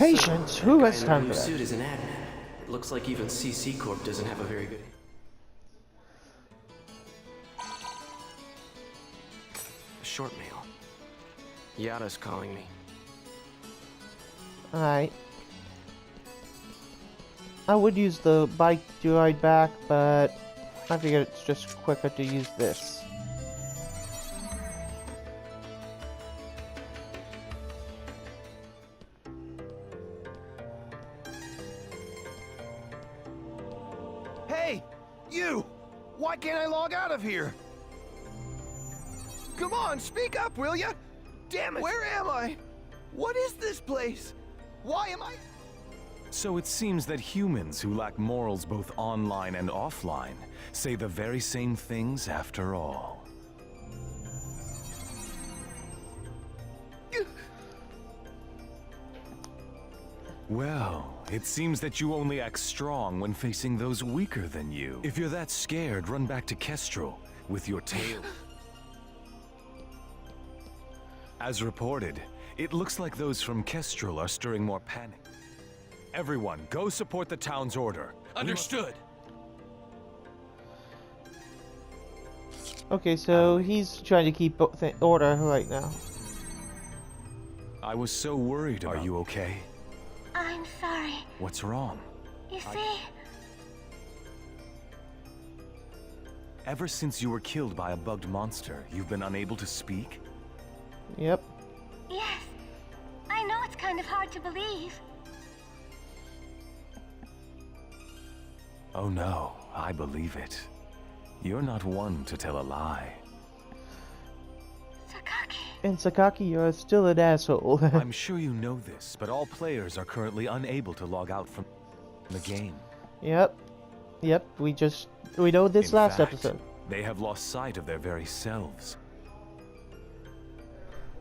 Patience? So, Who that has guy time in the for blue that? suit is an admin. It looks like even CC Corp doesn't have a very good... A short mail. Yada's calling me. Alright. I would use the bike to ride back, but I figured it's just quicker to use this. Hey! You! Why can't I log out of here? Come on, speak up, will ya? Damn it! Where am I? What is this place? Why am I... So it seems that humans who lack morals both online and offline say the very same things after all. Well, it seems that you only act strong when facing those weaker than you. If you're that scared, run back to Kestrel with your tail. As reported, it looks like those from Kestrel are stirring more panic. Everyone, go support the town's order. Understood. Okay, so he's trying to keep order right now. I was so worried about... Are you okay? I'm sorry. What's wrong? You see, Ever since you were killed by a bugged monster, you've been unable to speak? Yep. yes. I know it's kind of hard to believe. Oh no, I believe it. You're not one to tell a lie. Sakaki. And Sakaki, you're still an asshole. I'm sure you know this, but all players are currently unable to log out from the game. Yep. Yep, we know this In last fact, episode. They have lost sight of their very selves.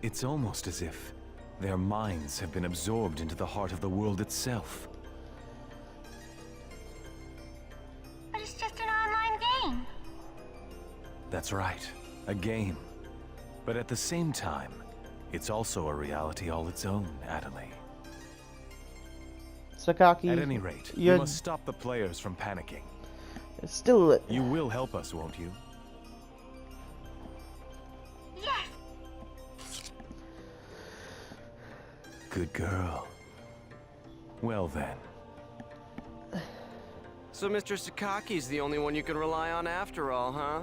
It's almost as if their minds have been absorbed into the heart of the world itself. But it's just an online game. That's right, a game. But at the same time, it's also a reality all its own, Adelie. Sakaki, At any rate, you're you must stop the players from panicking. still... You will help us, won't you? Yes. Good girl. Well then. So Mr. Sakaki's the only one you can rely on after all, huh?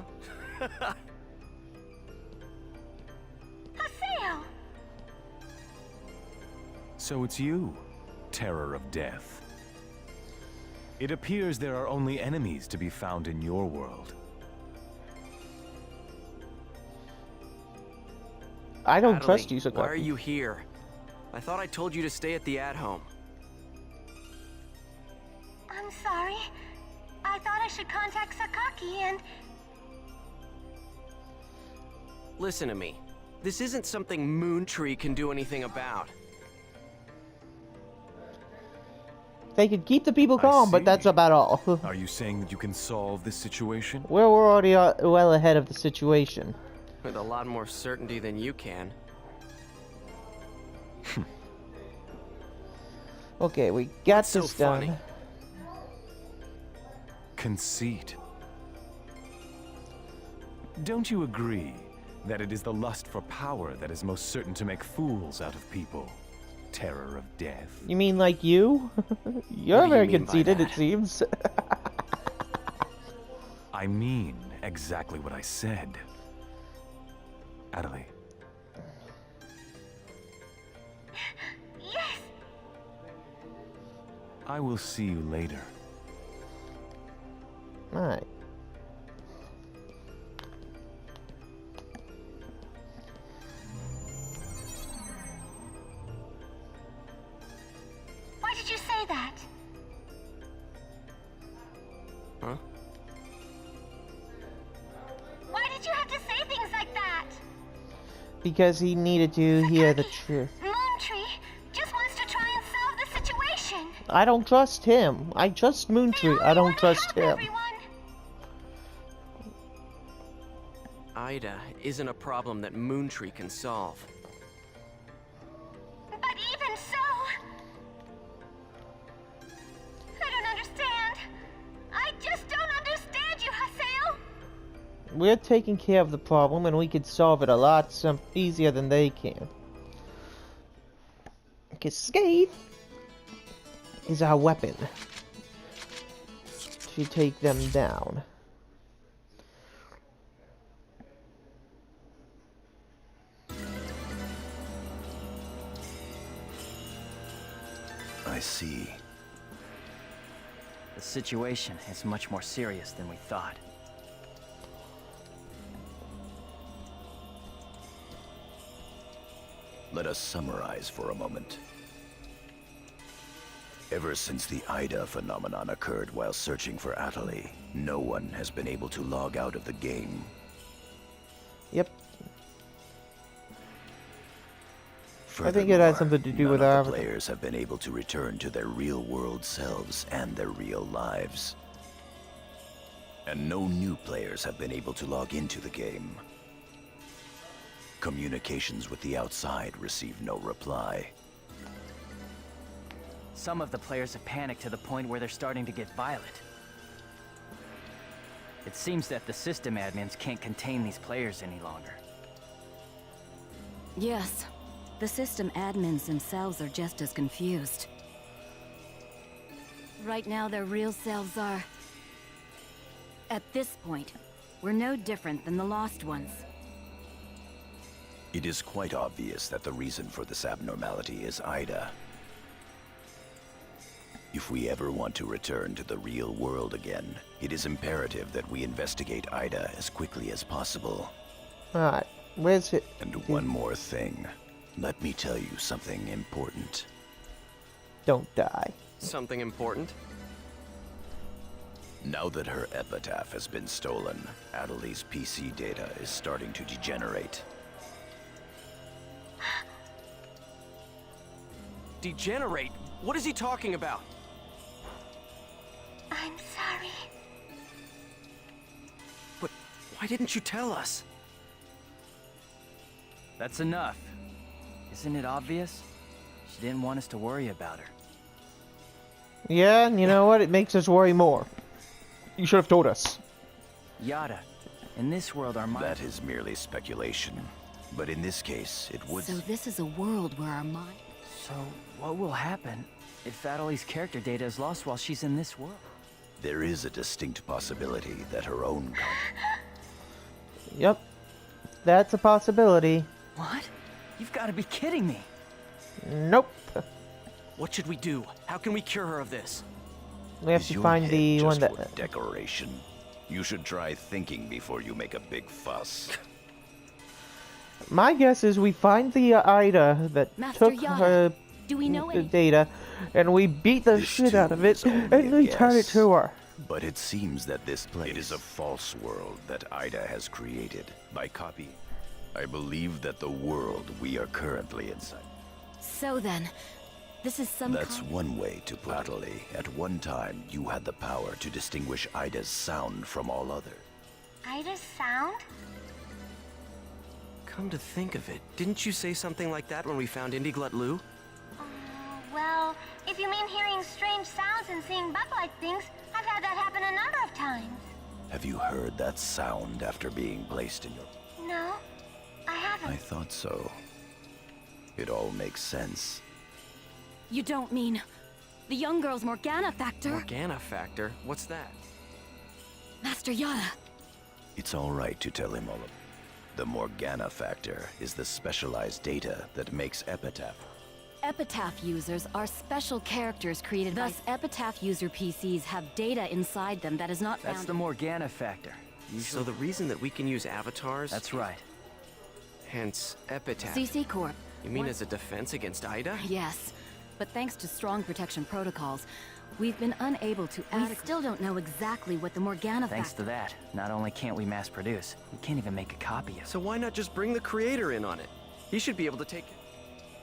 Haseo. So it's you, Terror of Death. It appears there are only enemies to be found in your world. I don't Adelie, trust you, Sakaki. why are you here? I thought I told you to stay at the at-home. I'm sorry. I thought I should contact Sakaki and... Listen to me. This isn't something Moontree can do anything about. They could keep the people I calm, but see. that's about all. Are you saying that you can solve this situation? We're already well ahead of the situation. With a lot more certainty than you can. Okay, we got What's so this done. funny? Conceit. Don't you agree that it is the lust for power that is most certain to make fools out of people? Terror of Death. You mean like you? You're What do you very mean by conceited, it that? seems. I mean exactly what I said. Adelie. Yes. I will see you later. Alright. Why did you say that? Huh? Why did you have to say things like that? Because he needed to hear the truth. Moontree just wants to try and solve the situation. I don't trust him. I trust Moontree. I don't trust him. Everyone. Aide isn't a problem that Moontree can solve. But even so, we're taking care of the problem, and we could solve it a lot easier than they can. Because Scathe is our weapon to take them down. I see. The situation is much more serious than we thought. Let us summarize for a moment. Ever since the Aide phenomenon occurred while searching for Aide, no one has been able to log out of the game. Yep. I think it has something to do with our avatar. Players have been able to return to their real-world selves and their real lives. And no new players have been able to log into the game. Communications with the outside receive no reply. Some of the players have panicked to the point where they're starting to get violent. It seems that the system admins can't contain these players any longer. Yes. The system admins themselves are just as confused. Right now, their real selves are... At this point, we're no different than the Lost Ones. It is quite obvious that the reason for this abnormality is Aide. If we ever want to return to the real world again, it is imperative that we investigate Aide as quickly as possible. Alright, where's it? And one more thing. Let me tell you something important. Don't die. Something important? Now that her epitaph has been stolen, Aide's PC data is starting to degenerate. Degenerate? What is he talking about? I'm sorry. But why didn't you tell us? That's enough. Isn't it obvious? She didn't want us to worry about her. Yeah, and you know what? It makes us worry more. You should have told us. Yada, in this world our mind... That is merely speculation. But in this case, it would... So this is a world where our mind... So, what will happen if Aide's character data is lost while she's in this world? There is a distinct possibility that her own... Yep. That's a possibility. What? You've got to be kidding me. Nope. What should we do? How can we cure her of this? We have Is to your find head the one just that... for decoration? You should try thinking before you make a big fuss. My guess is we find the Aide that Master took Yada, her do we know the any... data, and we beat the This shit too out of it, is only and a return it guess. to her. But it seems that this place... It is a false world that Aide has created by copying. I believe that the world we are currently inside... So then, this is some That's kind... one way to put it. Aide, at one time, you had the power to distinguish Aide's sound from all others. Aide's sound? Come to think of it, didn't you say something like that when we found Indiglut Lu? Well, if you mean hearing strange sounds and seeing bug-like things, I've had that happen a number of times. Have you heard that sound after being placed in your... No, I haven't. I thought so. It all makes sense. You don't mean... The young girl's Morgana factor? Morgana factor? What's that? Master Yada. It's all right to tell him all of it. The Morgana factor is the specialized data that makes Epitaph. Epitaph users are special characters created by... Thus, Epitaph user PCs have data inside them that is not found... That's the Morgana factor. So the reason that we can use avatars... That's right. Hence, Epitaph. CC Corp. You mean as a defense against Aide? Yes, but thanks to strong protection protocols, we've been unable to... We still don't know exactly what the Morgana Thanks factor... to that, not only can't we mass produce, we can't even make a copy of it. So why not just bring the creator in on it? He should be able to take it.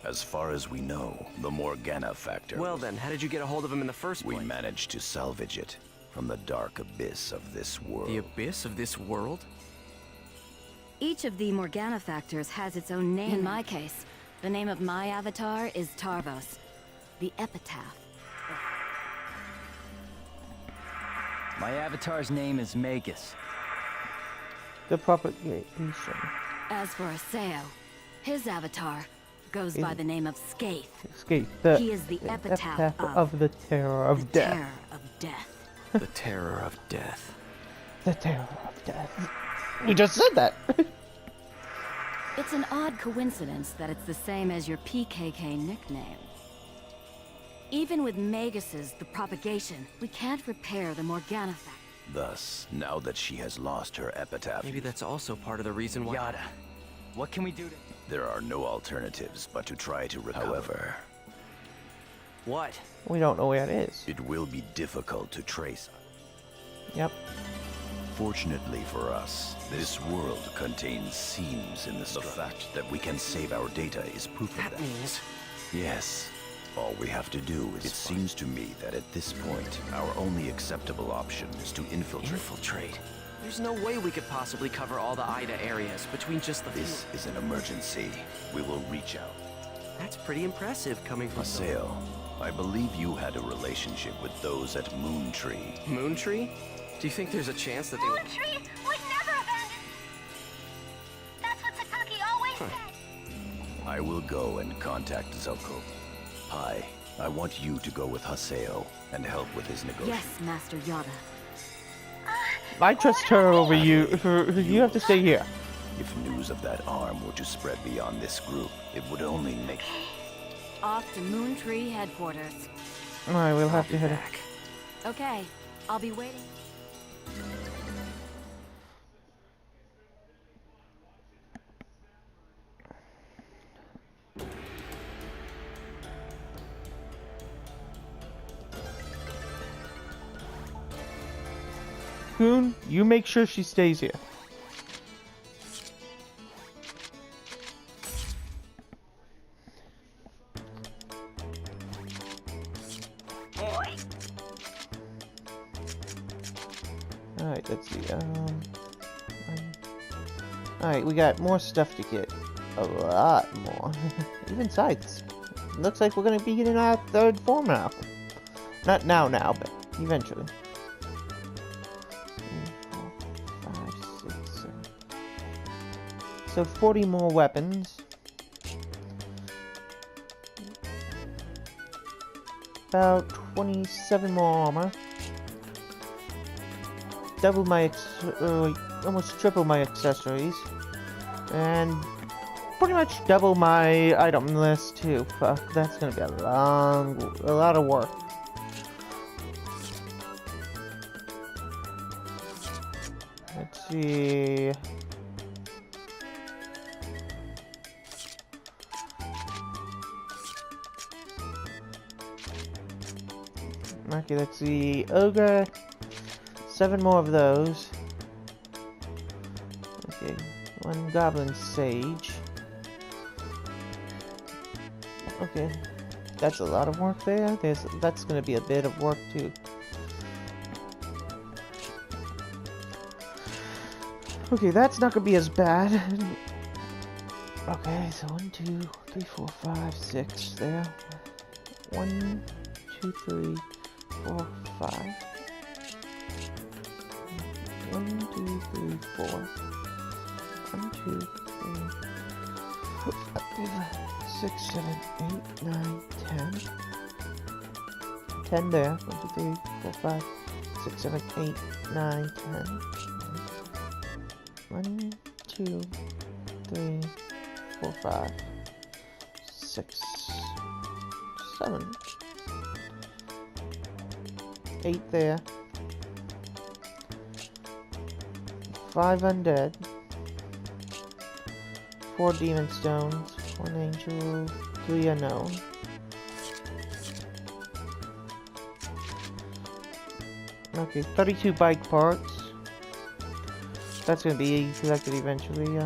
As far as we know, the Morgana factor... Well then, how did you get a hold of him in the first place? We managed to salvage it from the dark abyss of this world. The abyss of this world? Each of the Morgana factors has its own name. In my case, the name of my avatar is Tarvos, the Epitaph. My avatar's name is Magus. the propagation. As for Aseo, his avatar goes by the name of Skaith. Escape. He is the epitaph of the terror of the death. terror of death. The terror of death. The terror of death. We just said that. It's an odd coincidence that it's the same as your PKK nickname. Even with Magus's The Propagation, we can't repair the Morgana fact. Thus, now that she has lost her epitaph, Maybe that's also part of the reason why. Yada. What can we do to... there are no alternatives but to try to recover. However, What? We don't know where it is. it will be difficult to trace. Yep. Fortunately for us, this world contains seams in the structure. The fact that we can save our data is proof of That that. means Yes. All we have to do is... It seems to me that at this point, our only acceptable option is to infiltrate. infiltrate. There's no way we could possibly cover all the Aide areas between just the This is an emergency. We will reach out. That's pretty impressive coming from Aseo, I believe you had a relationship with those at Moontree. Moontree? Do you think there's a chance that they would... Moontree would never abandon. That's what Sakaki always said. I will go and contact Zoko. Pai, I want you to go with Haseo and help with his negotiation. Yes, Master Yada. I trust her over you. You have to stay here. If news of that arm were to spread beyond this group, it would only make... Off to Moontree headquarters. Alright, we'll have to head back? Okay, I'll be waiting. Kun, you make sure she stays here. Alright, let's see. Alright, we got more stuff to get. A lot more. Even sites. Looks like we're gonna be getting our third form now. Not now, but eventually. 3, 4, 5, 6, 7. So 40 more weapons. About 27 more armor. Double my almost triple my accessories, and pretty much double my item list too. Fuck, that's gonna be a lot of work. Let's see. Okay, let's see. Ogre. 7 more of those. Okay, 1 goblin sage. Okay, that's a lot of work there. That's gonna be a bit of work too. Okay, that's not gonna be as bad. Okay, so 1, 2, 3, 4, 5, 6 there. 1, 2, 3, 4, 5. 1, 2, 3, 4. 1, 2, 3, 6, 7, 8, 9, 10. 10 there. 1, 2, 3, 4, 5, 6, 7, 8, 9, 10. 1, 2, 3, 4, 5, 6, 7. 8 there. 5 undead, 4 demon stones, 1 angel, 3 unknown. Okay, 32 bike parts. That's gonna be collected eventually.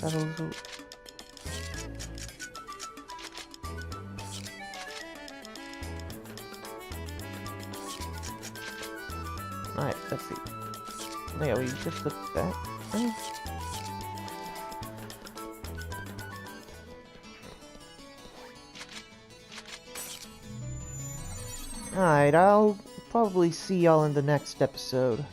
That'll. Alright, let's see. Yeah, we just looked at that. Alright, I'll probably see y'all in the next episode.